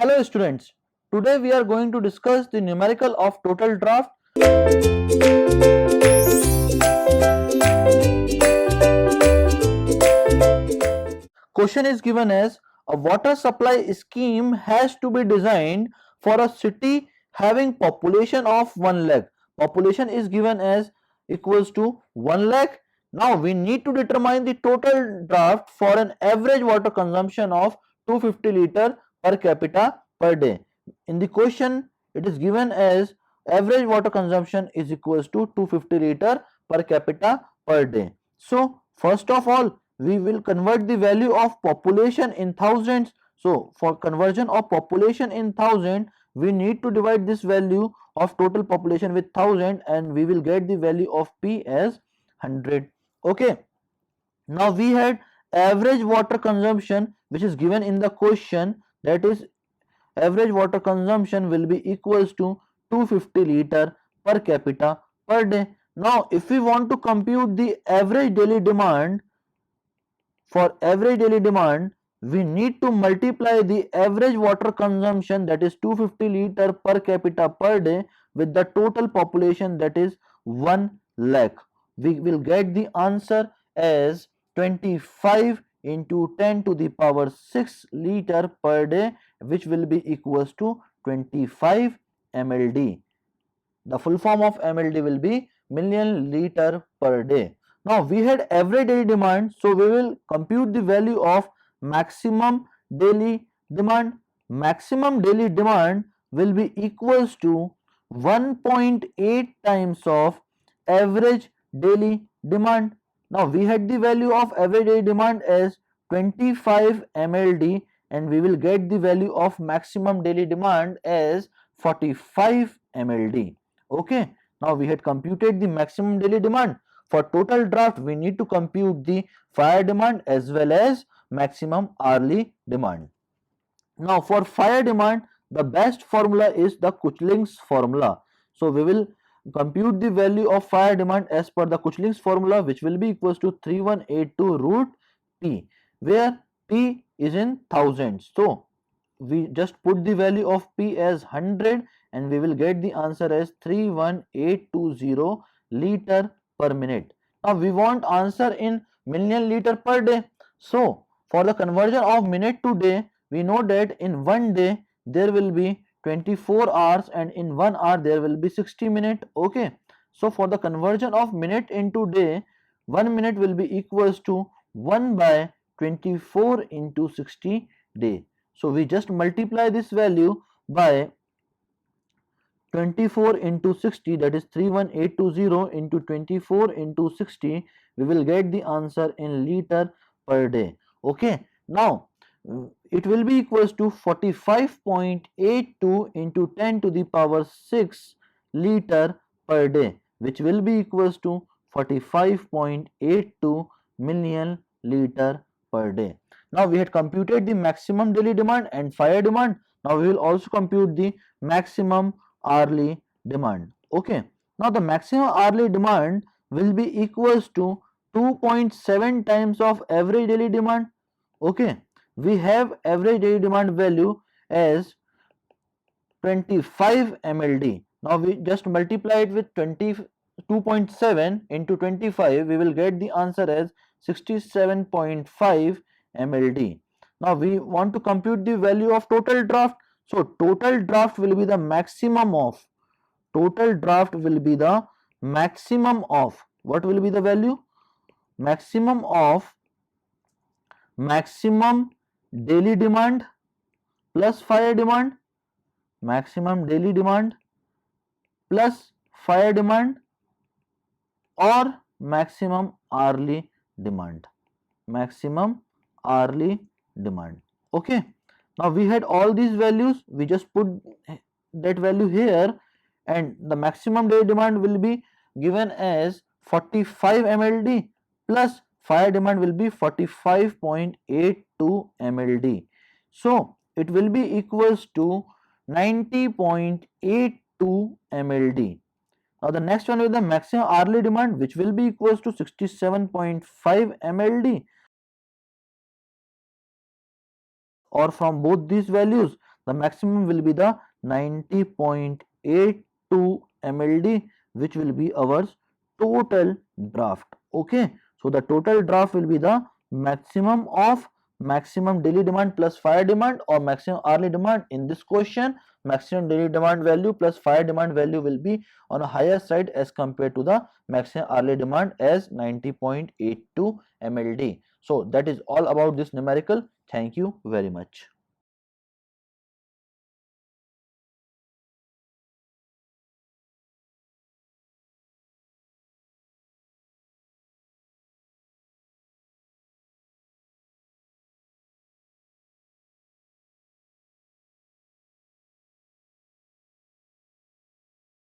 Hello students, today we are going to discuss the numerical of total draft. Question is given as a water supply scheme has to be designed for a city having population of 1 lakh. Population is given as equals to 1 lakh. Now we need to determine the total draft for an average water consumption of 250 liter per capita per day. In the question it is given as average water consumption is equals to 250 liter per capita per day. So first of all we will convert the value of population in thousands. So for conversion of population in thousand, we need to divide this value of total population with 1000 and we will get the value of P as 100. Okay. Now we had average water consumption which is given in the question, that is average water consumption will be equals to 250 liter per capita per day. Now if we want to compute the average daily demand, for average daily demand, we need to multiply the average water consumption, that is 250 liter per capita per day, with the total population, that is 1 lakh. We will get the answer as 25 into 10 to the power 6 liter per day, which will be equals to 25 mld. The full form of mld will be million liter per day. Now we had average daily demand, so we will compute the value of maximum daily demand. Maximum daily demand will be equals to 1.8 times of average daily demand. Now we had the value of average daily demand as 25 mld and we will get the value of maximum daily demand as 45 mld. Okay, now we had computed the maximum daily demand. For total draft, we need to compute the fire demand as well as maximum hourly demand. Now for fire demand, the best formula is the Kuchling's formula. So we will compute the value of fire demand as per the Kuchling's formula, which will be equals to 3182 root P, where P is in thousands. So we just put the value of P as 100 and we will get the answer as 31820 liter per minute. Now we want answer in million liter per day. So for the conversion of minute to day, we know that in 1 day there will be 24 hours and in 1 hour there will be 60 minutes. Okay. So for the conversion of minute into day, 1 minute will be equals to 1 by 24 into 60 day. So we just multiply this value by 24 into 60, that is 31820 into 24 into 60. We will get the answer in liter per day. Okay. Now it will be equals to 45.82 into 10 to the power 6 liter per day, which will be equals to 45.82 million liter per day. Now we had computed the maximum daily demand and fire demand. Now we will also compute the maximum hourly demand. Okay. Now the maximum hourly demand will be equals to 2.7 times of average daily demand. Okay. We have average daily demand value as 25 mld. Now we just multiply it with 2.7 into 25. We will get the answer as 67.5 mld. Now we want to compute the value of total draft. So total draft will be the maximum of, total draft will be the maximum of, what will be the value? Maximum of maximum daily demand plus fire demand, maximum daily demand plus fire demand, or maximum hourly demand, maximum hourly demand. Okay. Now we had all these values, we just put that value here and the maximum daily demand will be given as 45 mld plus fire demand will be 45.82 mld. So it will be equals to 90.82 mld. Now the next one is the maximum hourly demand, which will be equals to 67.5 mld. Or from both these values, The maximum will be the 90.82 mld, which will be our total draft. Okay, so the total draft will be the maximum of maximum daily demand plus fire demand or maximum hourly demand. In this question, maximum daily demand value plus fire demand value will be on a higher side as compared to the maximum hourly demand as 90.82 mld. So that is all about this numerical. Thank you very much.